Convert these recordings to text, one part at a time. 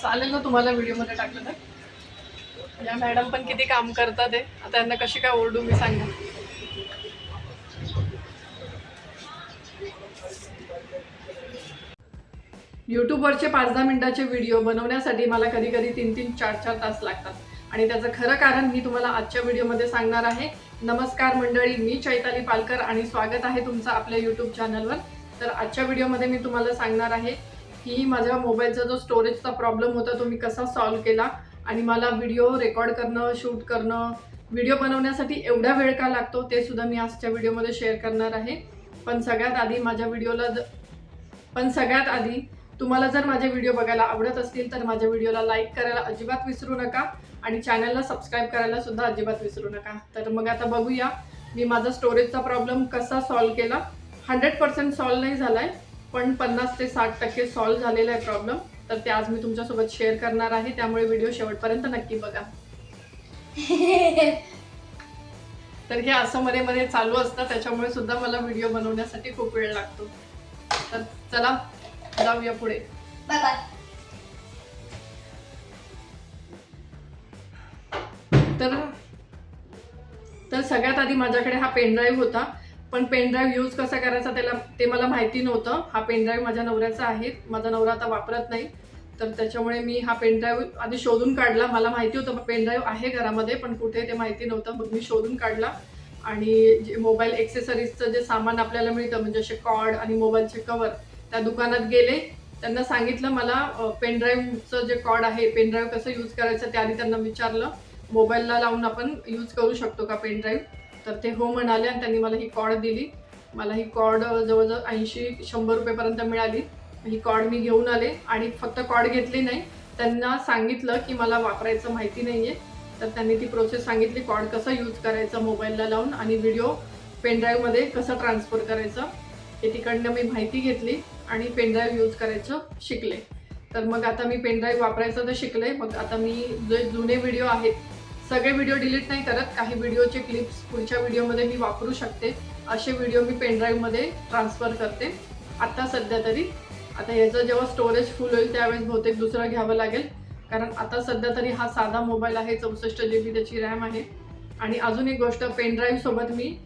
चालेल ना तुम्हाला व्हिडिओमध्ये टाकलं तर. या मॅडम पण किती काम करतात आहे. आता यांना कशी काय ओरडू मी सांगा. यूट्यूबवरचे 5-10 मिनिटाचे व्हिडिओ बनवण्यासाठी मला कधी कधी 3-3, 4-4 तास लागतात. आणि त्याचं खरं कारण मी तुम्हाला आजच्या व्हिडिओमध्ये सांगणार आहे. नमस्कार मंडळी, मी चैताली पालकर आणि स्वागत आहे तुमचं आपल्या यूट्यूब चॅनलवर. तर आजच्या व्हिडिओमध्ये मी तुम्हाला सांगणार आहे की माझ्या मोबाईलचा जो स्टोरेजचा प्रॉब्लेम होता तो मी कसा सॉल्व्ह केला आणि मला व्हिडिओ रेकॉर्ड करणं, शूट करणं, व्हिडिओ बनवण्यासाठी एवढा वेळ का लागतो ते सुद्धा मी आजच्या व्हिडिओमध्ये शेअर करणार आहे. पण सगळ्यात आधी तुम्हाला जर माझे व्हिडिओ बघायला आवडत असतील तर माझ्या व्हिडिओला लाईक करायला अजिबात विसरू नका आणि चॅनलला सबस्क्राईब करायला सुद्धा अजिबात विसरू नका. तर मग आता बघूया मी माझा स्टोरेजचा प्रॉब्लेम कसा सॉल्व्ह केला. 100% सॉल्व्ह नाही झालाय, पण 50 ते 60% सॉल्व्ह झालेला आहे प्रॉब्लेम. तर ते आज मी तुमच्यासोबत शेअर करणार आहे, त्यामुळे व्हिडिओ शेवटपर्यंत नक्की बघा. तर हे असं मध्ये मध्ये चालू असतं, त्याच्यामुळे सुद्धा मला व्हिडिओ बनवण्यासाठी खूप वेळ लागतो. तर चला जाऊया पुढे. Bye bye. तर सगळ्यात आधी माझ्याकडे हा पेनड्राईव्ह होता, पण पेनड्राईव्ह यूज कसा करायचा ते मला माहिती नव्हतं. हा पेनड्राईव्ह माझ्या नवऱ्याचा आहे, माझा नवरा आता वापरत नाही. तर त्याच्यामुळे मी हा पेनड्राईव्ह आधी शोधून काढला. मला माहिती होतं पेनड्राईव्ह आहे घरामध्ये, पण कुठे ते माहिती नव्हतं. मग मी शोधून काढला आणि जे मोबाईल एक्सेसरीजचं जे सामान आपल्याला मिळतं म्हणजे असे कॉर्ड आणि मोबाईलचे कवर, त्या दुकानात गेले. त्यांना सांगितलं मला पेनड्राईव्हचं जे कॉर्ड आहे, पेनड्राईव्ह कसं यूज करायचं ते आधी त्यांना विचारलं. मोबाईलला लावून आपण यूज करू शकतो का पेनड्राईव्ह? तर ते हो म्हणाले आणि त्यांनी मला ही कॉर्ड दिली. मला ही कॉर्ड जवळजवळ 80-100 रुपयेपर्यंत मिळाली. ही कॉर्ड मी घेऊन आले आणि फक्त कॉर्ड घेतली नाही, त्यांना सांगितलं की मला वापरायचं माहिती नाही आहे. तर त्यांनी ती प्रोसेस सांगितली, कॉर्ड कसं यूज करायचं मोबाईलला लावून आणि व्हिडिओ पेनड्राईव्हमध्ये कसं ट्रान्सफर करायचं हे तिकडनं मी माहिती घेतली आणि पेनड्राईव्ह यूज करायचं शिकले. तर मग आता मी पेनड्राईव्ह वापरायचं तर शिकले. मग आता मी जे जुने व्हिडिओ आहेत सगळे व्हिडिओ डिलीट नाही करत, काही व्हिडिओचे क्लिप्स पुढच्या व्हिडिओमध्ये मी वापरू शकते असे व्हिडिओ मी पेनड्राईव्हमध्ये ट्रान्सफर करते आता सध्या तरी. आता याचं जेव्हा स्टोरेज फुल होईल त्यावेळेस बहुतेक दुसरं घ्यावं लागेल, कारण आता सध्या तरी हा साधा मोबाईल आहे, 64 GB त्याची रॅम आहे. आणि अजून एक गोष्ट, पेनड्राईव्ह सोबत मी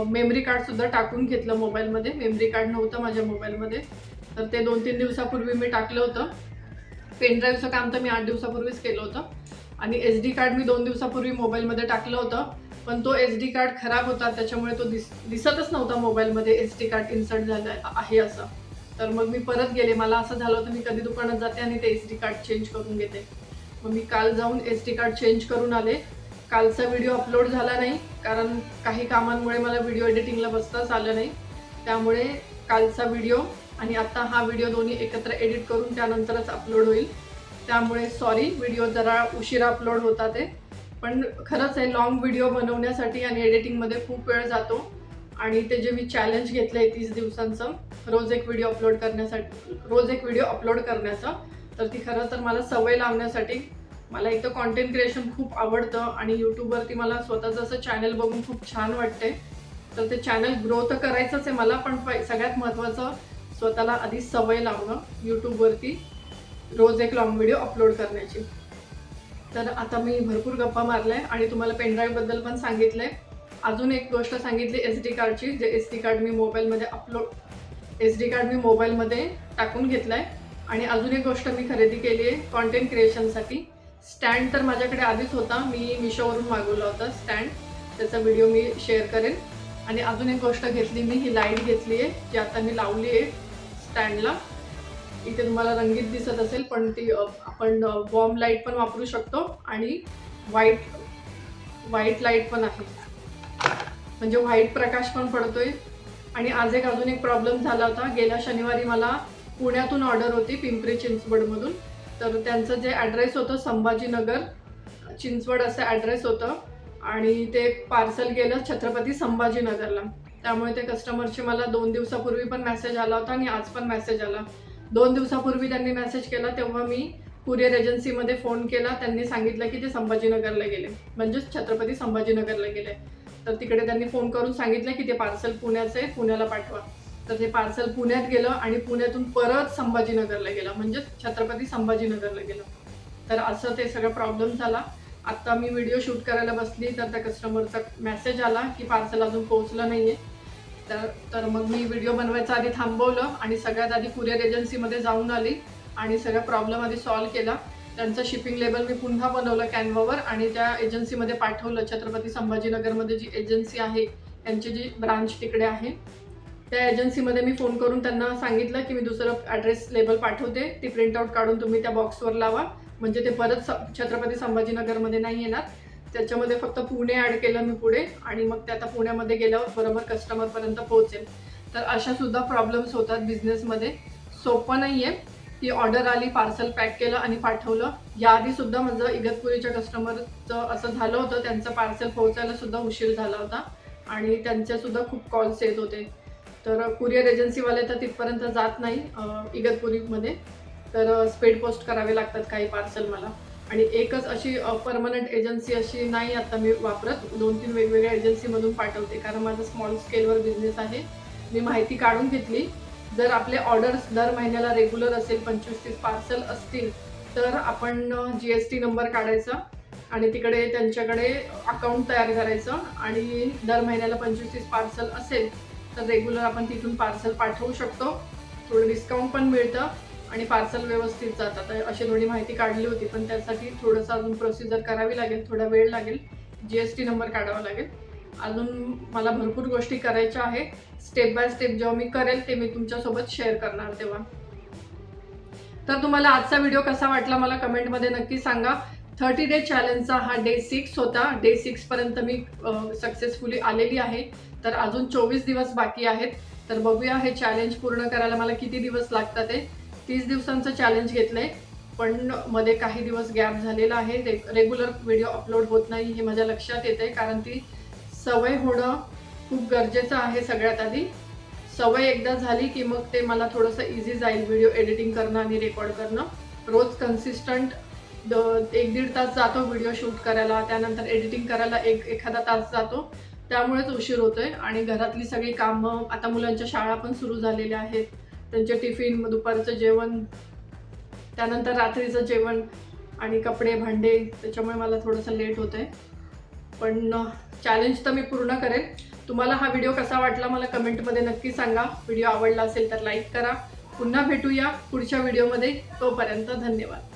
मेमरी कार्डसुद्धा टाकून घेतलं मोबाईलमध्ये. मेमरी कार्ड नव्हतं माझ्या मोबाईलमध्ये, तर ते 2-3 दिवसापूर्वी मी टाकलं होतं. पेनड्राईव्हचं काम तर मी 8 दिवसापूर्वीच केलं होतं आणि SD कार्ड मी 2 दिवसापूर्वी मोबाईलमध्ये टाकलं होतं. पण तो SD कार्ड खराब होता, त्याच्यामुळे तो दिसतच नव्हता मोबाईलमध्ये SD कार्ड इन्सर्ट झालं आहे असं. तर मग मी परत गेले. मला असं झालं होतं मी कधी दुकानात जाते आणि ते SD कार्ड चेंज करून घेते. मग मी काल जाऊन SD कार्ड चेंज करून आले. कालचा व्हिडिओ अपलोड झाला नाही, कारण काही कामांमुळे मला व्हिडिओ एडिटिंगला बसताच आलं नाही. त्यामुळे कालचा व्हिडिओ आणि आता हा व्हिडिओ दोन्ही एकत्र एडिट करून त्यानंतरच अपलोड होईल. त्यामुळे सॉरी, व्हिडिओ जरा उशिरा अपलोड होता ते. पण खरंच आहे, लॉंग व्हिडिओ बनवण्यासाठी आणि एडिटिंगमध्ये खूप वेळ जातो. आणि ते जे मी चॅलेंज घेतलं आहे 30 दिवसांचं, रोज एक व्हिडिओ अपलोड करण्याचं, तर ती खरं तर मला सवय लावण्यासाठी. मला एक तर कॉन्टेंट क्रिएशन खूप आवडतं आणि यूट्यूबवरती मला स्वतःचं असं चॅनल बघून खूप छान वाटते. तर ते चॅनल ग्रो तर करायचंच आहे मला, पण सगळ्यात महत्त्वाचं स्वतःला आधी सवय लावणं यूट्यूबवरती रोज एक लॉंग व्हिडिओ अपलोड करण्याची. तर आता मी भरपूर गप्पा मारल्या आणि तुम्हाला पेनड्राईव्हबद्दल पण सांगितलं आहे. अजून एक गोष्ट सांगितली SD कार्डची, जे SD कार्ड मी मोबाईलमध्ये टाकून घेतलं आहे. आणि अजून एक गोष्ट मी खरेदी केली आहे कॉन्टेंट क्रिएशनसाठी. स्टँड तर माझ्याकडे आधीच होता, मी मिशोवरून मागवला होता स्टँड, त्याचा व्हिडिओ मी शेअर करेन. आणि अजून एक गोष्ट घेतली मी, ही लाईट घेतली आहे जी आता मी लावली आहे स्टँडला. इथे तुम्हाला रंगीत दिसत असेल, पण ती आपण वॉर्म लाईट पण वापरू शकतो आणि व्हाईट लाईट पण आहे, म्हणजे व्हाईट प्रकाश पण पडतोय. आणि आज अजून एक प्रॉब्लेम झाला होता. गेल्या शनिवारी मला पुण्यातून ऑर्डर होती, पिंपरी चिंचवडमधून. तर त्यांचं जे ॲड्रेस होतं संभाजीनगर चिंचवड असं ॲड्रेस होतं आणि ते पार्सल गेलं छत्रपती संभाजीनगरला. त्यामुळे ते कस्टमरची मला 2 दिवसापूर्वी पण मेसेज आला होता आणि आज पण मेसेज आला. 2 दिवसापूर्वी त्यांनी मेसेज केला तेव्हा मी कुरिअर एजन्सीमध्ये फोन केला. त्यांनी सांगितलं की ते संभाजीनगरला गेले, म्हणजेच छत्रपती संभाजीनगरला गेले. तर तिकडे त्यांनी फोन करून सांगितलं की ते पार्सल पुण्याचं आहे, पुण्याला पाठवा. तर ते पार्सल पुण्यात गेलं आणि पुण्यातून परत संभाजीनगरला गेलं, म्हणजे छत्रपती संभाजीनगरला गेलं. तर असं ते सगळं प्रॉब्लेम झाला. आत्ता मी व्हिडिओ शूट करायला बसली तर त्या कस्टमरचा मेसेज आला की पार्सल अजून पोहोचलं नाही आहे. तर मग मी व्हिडिओ बनवायचा आधी थांबवलं आणि सगळ्यात आधी कुरिअर एजन्सीमध्ये जाऊन आली आणि सगळा प्रॉब्लेम आधी सॉल्व्ह केला. त्यांचं शिपिंग लेबल मी पुन्हा बनवलं कॅनव्हावर आणि त्या एजन्सीमध्ये पाठवलं. छत्रपती संभाजीनगरमध्ये जी एजन्सी आहे त्यांची जी ब्रांच तिकडे आहे त्या एजन्सीमध्ये मी फोन करून त्यांना सांगितलं की मी दुसरं ॲड्रेस लेबल पाठवते, ती प्रिंटआउट काढून तुम्ही त्या बॉक्सवर लावा, म्हणजे ते परत छत्रपती संभाजीनगरमध्ये नाही येणार. त्याच्यामध्ये फक्त पुणे ॲड केलं मी पुढे आणि मग ते आता पुण्यामध्ये गेल्यावर बरोबर कस्टमरपर्यंत पोहोचेल. तर अशा सुद्धा प्रॉब्लेम्स होतात बिझनेसमध्ये. सोपं नाही आहे. ती ऑर्डर आली, पार्सल पॅक केलं आणि पाठवलं. याआधीसुद्धा माझं इगतपुरीच्या कस्टमरचं असं झालं होतं, त्यांचं पार्सल पोहोचायला सुद्धा उशीर झाला होता आणि त्यांचेसुद्धा खूप कॉल्स येत होते. तर कुरिअर एजन्सीवाले तर तिथपर्यंत जात नाही इगतपुरीमध्ये, तर स्पीड पोस्ट करावे लागतात काही पार्सल मला. आणि एकच अशी परमनंट एजन्सी अशी नाही आता मी वापरत, 2-3 वेगवेगळ्या एजन्सीमधून पाठवते, कारण माझा स्मॉल स्केलवर बिझनेस आहे. मी माहिती काढून घेतली. जर आपले ऑर्डर्स दर महिन्याला रेग्युलर असेल, 25-30 पार्सल असतील, तर आपण GST नंबर काढायचा आणि तिकडे त्यांच्याकडे अकाउंट तयार करायचं आणि दर महिन्याला 25-30 पार्सल असेल तर रेग्युलर आपण तिथून पार्सल पाठवू शकतो. थोडं डिस्काउंट पण मिळतं आणि पार्सल व्यवस्थित जातात. अशी थोडी माहिती काढली होती, पण त्यासाठी थोडंसं अजून प्रोसिजर करावी लागेल, थोडा वेळ लागेल, GST नंबर काढावा लागेल. अजून मला भरपूर गोष्टी करायच्या आहे. स्टेप बाय स्टेप जेव्हा मी करेल ते मी तुमच्यासोबत शेअर करणार तेव्हा. तर तुम्हाला आजचा व्हिडिओ कसा वाटला मला कमेंटमध्ये नक्की सांगा. 30 डे चॅलेंजचा हा डे 6 होता. डे 6पर्यंत मी सक्सेसफुली आलेली आहे. तर अजून 24 दिवस बाकी आहेत. तर बघूया हे चॅलेंज पूर्ण करायला मला किती दिवस लागतात ते. 30 दिवसांचं चॅलेंज घेतलं आहे, पण मध्ये काही दिवस गॅप झालेला आहे. रेग्युलर व्हिडिओ अपलोड होत नाही हे माझ्या लक्षात येतं आहे, कारण ती सवय होणं खूप गरजेचं आहे. सगळ्यात आधी सवय एकदा झाली की मग ते मला थोडंसं इझी जाईल व्हिडिओ एडिटिंग करणं आणि रेकॉर्ड करणं. रोज कन्सिस्टंट 1-1.5 तास जातो व्हिडिओ शूट करायला, त्यानंतर एडिटिंग करायला एखादा तास जातो, त्यामुळेच उशीर होतोय. आणि घरातली सगळी कामं, आता मुलांच्या शाळा पण सुरू झालेल्या आहेत, त्यांचे टिफिन, दुपारचं जेवण, त्यानंतर रात्रीचं जेवण आणि कपडे भांडे, त्याच्यामुळे मला थोडंसं लेट होतंय. पण चॅलेंज तर मी पूर्ण करेन. तुम्हाला हा व्हिडिओ कसा वाटला मला कमेंटमध्ये नक्की सांगा. व्हिडिओ आवडला असेल तर लाईक करा. पुन्हा भेटूया पुढच्या व्हिडिओमध्ये. तोपर्यंत धन्यवाद.